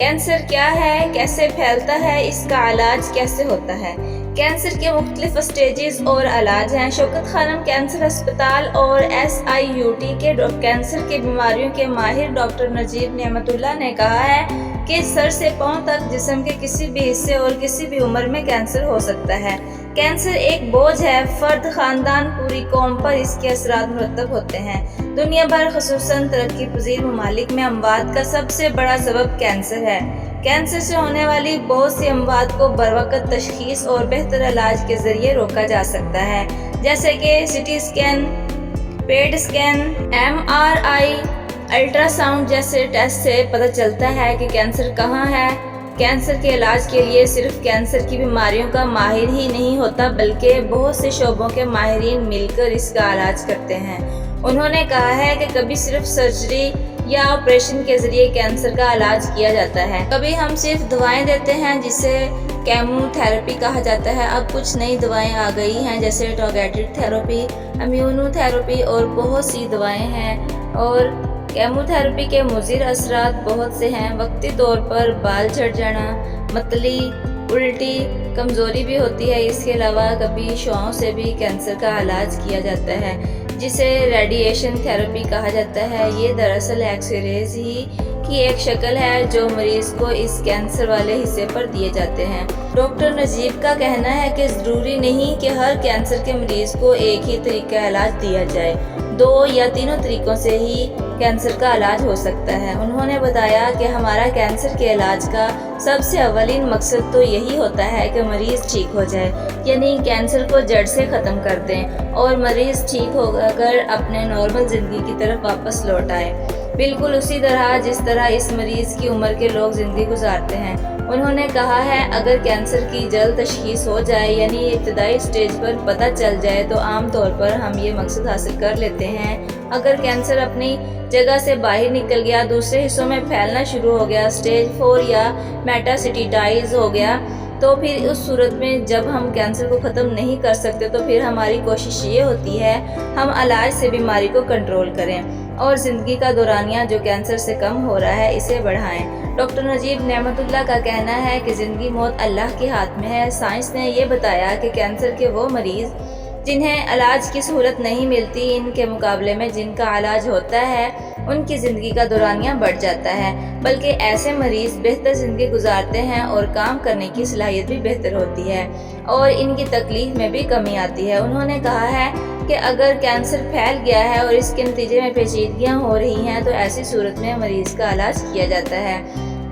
Cancer کیا ہے، کیسے پھیلتا ہے، اس کا علاج کیسے ہوتا ہے؟ کینسر کے مختلف سٹیجز اور علاج ہیں۔ شوکت خانم کینسر ہسپتال اور SIUT کے کینسر کی بیماریوں کے ماہر ڈاکٹر نجیب نعمت اللہ نے کہا ہے کہ سر سے پاؤں تک جسم کے کسی بھی حصے اور کسی بھی عمر میں کینسر ہو سکتا ہے۔ کینسر ایک بوجھ ہے، فرد، خاندان، پوری قوم پر اس کے اثرات مرتب ہوتے ہیں۔ دنیا بھر خصوصاً ترقی پذیر ممالک میں اموات کا سب سے بڑا سبب کینسر ہے۔ کینسر سے ہونے والی بہت سی اموات کو بروقت تشخیص اور بہتر علاج کے ذریعے روکا جا سکتا ہے، جیسے کہ CT اسکین، پیٹ اسکین، MRI، الٹرا ساؤنڈ جیسے ٹیسٹ سے پتہ چلتا ہے کہ کینسر کہاں ہے۔ کینسر کے علاج کے لیے صرف کینسر کی بیماریوں کا ماہر ہی نہیں ہوتا بلکہ بہت سے شعبوں کے ماہرین مل کر اس کا علاج کرتے ہیں۔ انہوں نے کہا ہے کہ کبھی صرف سرجری یا آپریشن کے ذریعے کینسر کا علاج کیا جاتا ہے، کبھی ہم صرف دوائیں دیتے ہیں جسے کیمو تھراپی کہا جاتا ہے۔ اب کچھ نئی دوائیں آ گئی ہیں جیسے ٹارگیٹڈ تھراپی، امیونو تھراپی اور بہت سی دوائیں ہیں، اور کیمو تھراپی کے مضر اثرات بہت سے ہیں۔ وقتی طور پر بال جھڑ جانا، متلی، الٹی، کمزوری بھی ہوتی ہے۔ اس کے علاوہ کبھی شعاعوں سے بھی کینسر کا علاج کیا جاتا ہے جسے ریڈیشن تھراپی کہا جاتا ہے۔ یہ دراصل ایکس ریز ہی کی ایک شکل ہے جو مریض کو اس کینسر والے حصے پر دیے جاتے ہیں۔ ڈاکٹر نجیب کا کہنا ہے کہ ضروری نہیں کہ ہر کینسر کے مریض کو ایک ہی طریقہ علاج دیا جائے، 2 یا 3 طریقوں سے ہی کینسر کا علاج ہو سکتا ہے۔ انہوں نے بتایا کہ ہمارا کینسر کے علاج کا سب سے اولین مقصد تو یہی ہوتا ہے کہ مریض ٹھیک ہو جائے، یعنی کینسر کو جڑ سے ختم کر دیں اور مریض ٹھیک ہو کر اپنے نارمل زندگی کی طرف واپس لوٹ آئے، بالکل اسی طرح جس طرح اس مریض کی عمر کے لوگ زندگی گزارتے ہیں۔ انہوں نے کہا ہے اگر کینسر کی جلد تشخیص ہو جائے، یعنی ابتدائی سٹیج پر پتہ چل جائے، تو عام طور پر ہم یہ مقصد حاصل کر لیتے ہیں۔ اگر کینسر اپنی جگہ سے باہر نکل گیا، دوسرے حصوں میں پھیلنا شروع ہو گیا، سٹیج 4 یا میٹاسٹیٹائز ہو گیا، تو پھر اس صورت میں جب ہم کینسر کو ختم نہیں کر سکتے تو پھر ہماری کوشش یہ ہوتی ہے ہم علاج سے بیماری کو کنٹرول کریں اور زندگی کا دورانیہ جو کینسر سے کم ہو رہا ہے اسے بڑھائیں۔ ڈاکٹر نجیب نعمت اللہ کا کہنا ہے کہ زندگی موت اللہ کے ہاتھ میں ہے۔ سائنس نے یہ بتایا کہ کینسر کے وہ مریض جنہیں علاج کی سہولت نہیں ملتی، ان کے مقابلے میں جن کا علاج ہوتا ہے ان کی زندگی کا دورانیہ بڑھ جاتا ہے، بلکہ ایسے مریض بہتر زندگی گزارتے ہیں اور کام کرنے کی صلاحیت بھی بہتر ہوتی ہے اور ان کی تکلیف میں بھی کمی آتی ہے۔ انہوں نے کہا ہے کہ اگر کینسر پھیل گیا ہے اور اس کے نتیجے میں پیچیدگیاں ہو رہی ہیں تو ایسی صورت میں مریض کا علاج کیا جاتا ہے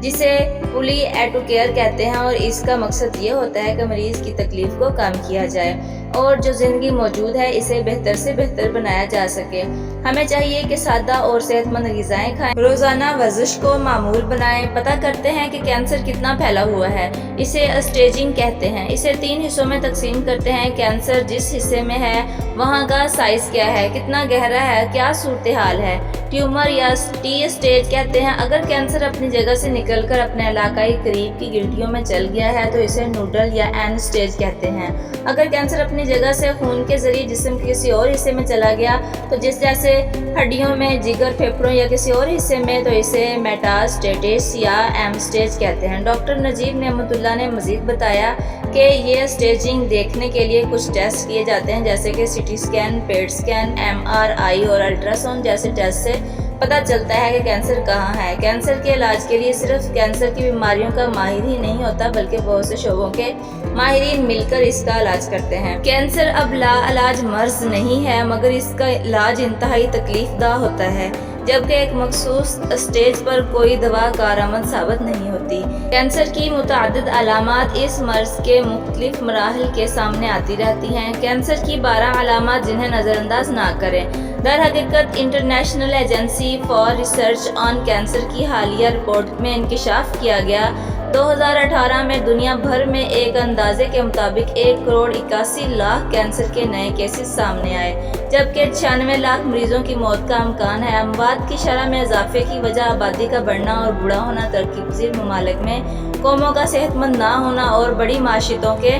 جسے پولی ایٹو کیئر کہتے ہیں، اور اس کا مقصد یہ ہوتا ہے کہ مریض کی تکلیف کو کم کیا جائے اور جو زندگی موجود ہے اسے بہتر سے بہتر بنایا جا سکے۔ ہمیں چاہیے کہ سادہ اور صحت مند غذائیں کھائیں، روزانہ ورزش کو معمول بنائیں۔ پتہ کرتے ہیں کہ کینسر کتنا پھیلا ہوا ہے، اسے اسٹیجنگ کہتے ہیں۔ اسے 3 حصوں میں تقسیم کرتے ہیں۔ کینسر جس حصے میں ہے وہاں کا سائز کیا ہے، کتنا گہرا ہے، کیا صورتحال ہے۔ ٹیومر یا T اسٹیج کہتے ہیں اگر کینسر اپنی جگہ سے نکل کر اپنے علاقائی قریب کی گلٹیوں میں چل گیا ہے تو اسے نوڈل یا N اسٹیج کہتے ہیں۔ اگر کینسر اپنی جگہ سے خون کے ذریعے جسم کے کسی اور حصے میں چلا گیا تو جیسے ہڈیوں میں، جگر، پھیپھڑوں یا کسی اور حصے میں، تو اسے میٹاسٹیٹس یا M اسٹیج کہتے ہیں۔ ڈاکٹر نجیب نعمت اللہ نے مزید بتایا کہ یہ اسٹیجنگ دیکھنے کے لیے کچھ ٹیسٹ کیے جاتے ہیں جیسے کہ CT اسکین، پیٹ اسکین، MRI اور الٹرا ساؤنڈ جیسے ٹیسٹ سے پتہ چلتا ہے کہ کینسر کہاں ہے۔ کینسر کے علاج کے لیے صرف کینسر کی بیماریوں کا ماہر ہی نہیں ہوتا بلکہ بہت سے شعبوں کے ماہرین مل کر اس کا علاج کرتے ہیں۔ کینسر اب لا علاج مرض نہیں ہے مگر اس کا علاج انتہائی تکلیف دہ ہوتا ہے، جبکہ ایک مخصوص اسٹیج پر کوئی دوا کارآمد ثابت نہیں ہوتی۔ کینسر کی متعدد علامات اس مرض کے مختلف مراحل کے سامنے آتی رہتی ہیں۔ کینسر کی 12 علامات جنہیں نظر انداز نہ کریں۔ در حقیقت international agency for research on cancer کی حالیہ رپورٹ میں انکشاف کیا گیا 2018 میں دنیا بھر میں ایک اندازے کے مطابق 1,81,00,000 کینسر کے نئے کیسز سامنے آئے، جبکہ 96 لاکھ مریضوں کی موت کا امکان ہے۔ اموات کی شرح میں اضافے کی وجہ آبادی کا بڑھنا اور بوڑھا ہونا، ترقی پذیر ممالک میں قوموں کا صحت مند نہ ہونا اور بڑی معیشتوں کے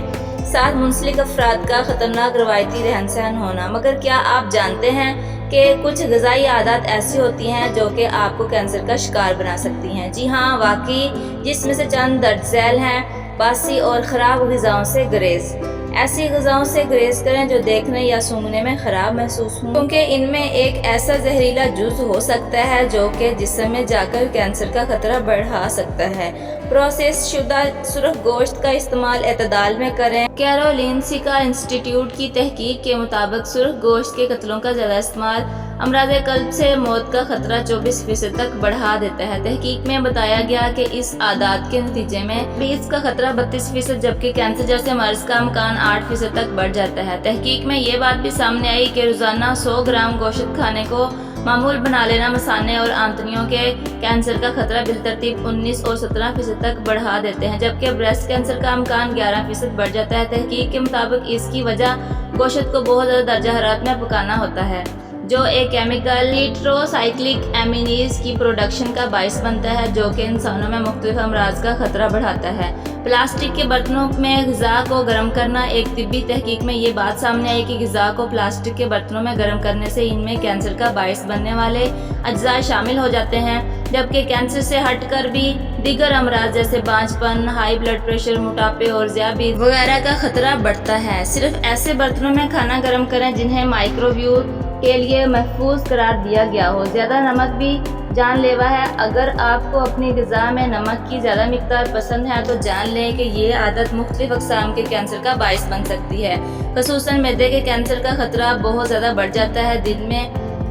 ساتھ منسلک افراد کا خطرناک روایتی رہن سہن ہونا۔ مگر کیا آپ جانتے ہیں کہ کچھ غذائی عادات ایسی ہوتی ہیں جو کہ آپ کو کینسر کا شکار بنا سکتی ہیں۔ جی ہاں، واقعی جس میں سے چند درج ذیل ہیں۔ باسی اور خراب غذاؤں سے گریز۔ ایسی غذاؤں سے گریز کریں جو دیکھنے یا سونگھنے میں خراب محسوس ہوں، کیونکہ ان میں ایک ایسا زہریلا جز ہو سکتا ہے جو کہ جسم میں جا کر کینسر کا خطرہ بڑھا سکتا ہے۔ پروسیس شدہ سرخ گوشت کا استعمال اعتدال میں کریں۔ کیرولینسکا انسٹی ٹیوٹ کی تحقیق کے مطابق سرخ گوشت کے قتلوں کا زیادہ استعمال امراض قلب سے موت کا خطرہ 24% تک بڑھا دیتا ہے۔ تحقیق میں بتایا گیا کہ اس عادات کے نتیجے میں ڈیابیطس کا خطرہ 32%، جبکہ کینسر جیسے مرض کا امکان 8% تک بڑھ جاتا ہے۔ تحقیق میں یہ بات بھی سامنے آئی کہ روزانہ 100 گرام گوشت کھانے کو معمول بنا لینا مثانے اور آنتڑیوں کے کینسر کا خطرہ بالترتیب 19 اور 17% تک بڑھا دیتے ہیں، جبکہ بریسٹ کینسر کا امکان 11% بڑھ جاتا ہے۔ تحقیق کے مطابق اس کی وجہ گوشت کو بہت زیادہ درجہ حرارت میں پکانا ہوتا ہے، جو ایک کیمیکل ٹیٹراسائکلک امینیز کی پروڈکشن کا باعث بنتا ہے، جو کہ انسانوں میں مختلف امراض کا خطرہ بڑھاتا ہے۔ پلاسٹک کے برتنوں میں غذا کو گرم کرنا۔ ایک طبی تحقیق میں یہ بات سامنے آئی کہ غذا کو پلاسٹک کے برتنوں میں گرم کرنے سے ان میں کینسر کا باعث بننے والے اجزاء شامل ہو جاتے ہیں، جبکہ کینسر سے ہٹ کر بھی دیگر امراض جیسے بانجھ پن، ہائی بلڈ پریشر، موٹاپے اور ذیابیطس وغیرہ کا خطرہ بڑھتا ہے۔ صرف ایسے برتنوں میں کھانا گرم کریں جنہیں مائکروویو کے لیے محفوظ قرار دیا گیا ہو۔ زیادہ نمک بھی جان لیوا ہے۔ اگر آپ کو اپنی غذا میں نمک کی زیادہ مقدار پسند ہے تو جان لیں کہ یہ عادت مختلف اقسام کے کینسر کا باعث بن سکتی ہے، خصوصاً معدے کے کینسر کا خطرہ بہت زیادہ بڑھ جاتا ہے۔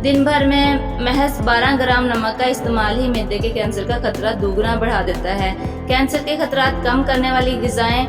دن بھر میں محض 12 گرام نمک کا استعمال ہی معدے کے کینسر کا خطرہ دوگنا بڑھا دیتا ہے۔ کینسر کے خطرات کم کرنے والی غذائیں۔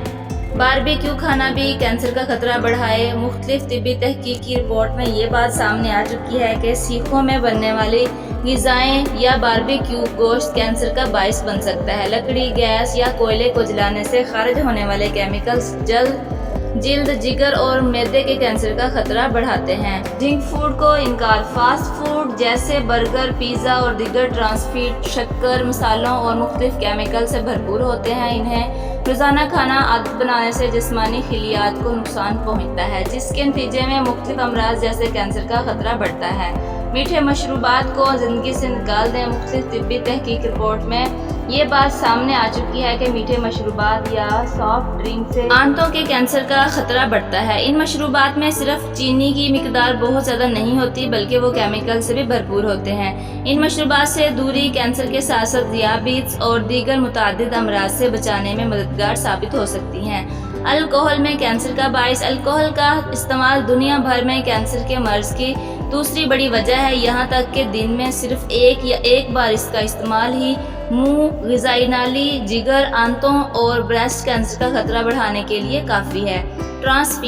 باربیکیو کھانا بھی کینسر کا خطرہ بڑھائے۔ مختلف طبی تحقیق کی رپورٹ میں یہ بات سامنے آ چکی ہے کہ سیخوں میں بننے والی غذائیں یا باربیکیو گوشت کینسر کا باعث بن سکتا ہے۔ لکڑی، گیس یا کوئلے کو جلانے سے خارج ہونے والے کیمیکلز جلد، جگر اور معدے کے کینسر کا خطرہ بڑھاتے ہیں۔ جنک فوڈ کو انکار۔ فاسٹ فوڈ جیسے برگر، پیزا اور دیگر ٹرانس فیٹ شکر، مسالوں اور مختلف کیمیکل سے بھرپور ہوتے ہیں۔ انہیں روزانہ کھانا عادت بنانے سے جسمانی خلیات کو نقصان پہنچتا ہے، جس کے نتیجے میں مختلف امراض جیسے کینسر کا خطرہ بڑھتا ہے۔ میٹھے مشروبات کو زندگی سے نکال دیں۔ مختلف طبی تحقیق رپورٹ میں یہ بات سامنے آ چکی ہے کہ میٹھے مشروبات یا سافٹ ڈرنک سے آنتوں کے کینسر کا خطرہ بڑھتا ہے۔ ان مشروبات میں صرف چینی کی مقدار بہت زیادہ نہیں ہوتی، بلکہ وہ کیمیکل سے بھی بھرپور ہوتے ہیں۔ ان مشروبات سے دوری کینسر کے ساتھ ساتھ ذیابیطس اور دیگر متعدد امراض سے بچانے میں مددگار ثابت ہو سکتی ہیں۔ الکوہل میں کینسر کا باعث۔ الکوہل کا استعمال دنیا بھر میں کینسر کے مرض کی دوسری بڑی وجہ ہے، یہاں تک کہ دن میں صرف ایک بار اس کا استعمال ہی منہ، غذائی نالی، جگر، آنتوں اور بریسٹ کینسر کا خطرہ بڑھانے کے لیے کافی ہے۔ ٹرانس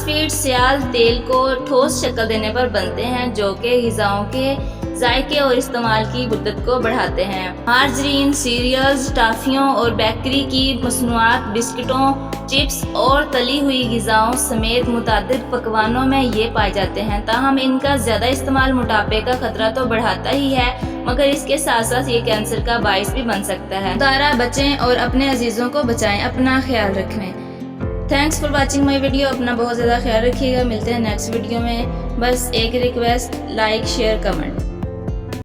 فیٹ سیال تیل کو ٹھوس شکل دینے پر بنتے ہیں، جو کہ غذاؤں کے ذائقے اور استعمال کی مدت کو بڑھاتے ہیں۔ مارجرین، سیریلز، ٹافیوں اور بیکری کی مصنوعات، بسکٹوں، چپس اور تلی ہوئی غذاؤں سمیت متعدد پکوانوں میں یہ پائے جاتے ہیں۔ تاہم ان کا زیادہ استعمال موٹاپے کا خطرہ تو بڑھاتا ہی ہے، مگر اس کے ساتھ ساتھ یہ کینسر کا باعث بھی بن سکتا ہے۔ خدا بچیں اور اپنے عزیزوں کو بچائیں۔ اپنا خیال رکھیں۔ Thanks for watching my video. اپنا بہت زیادہ خیال رکھیے گا۔ ملتے ہیں نیکسٹ ویڈیو میں۔ بس ایک ریکویسٹ، لائک، شیئر، کمنٹ۔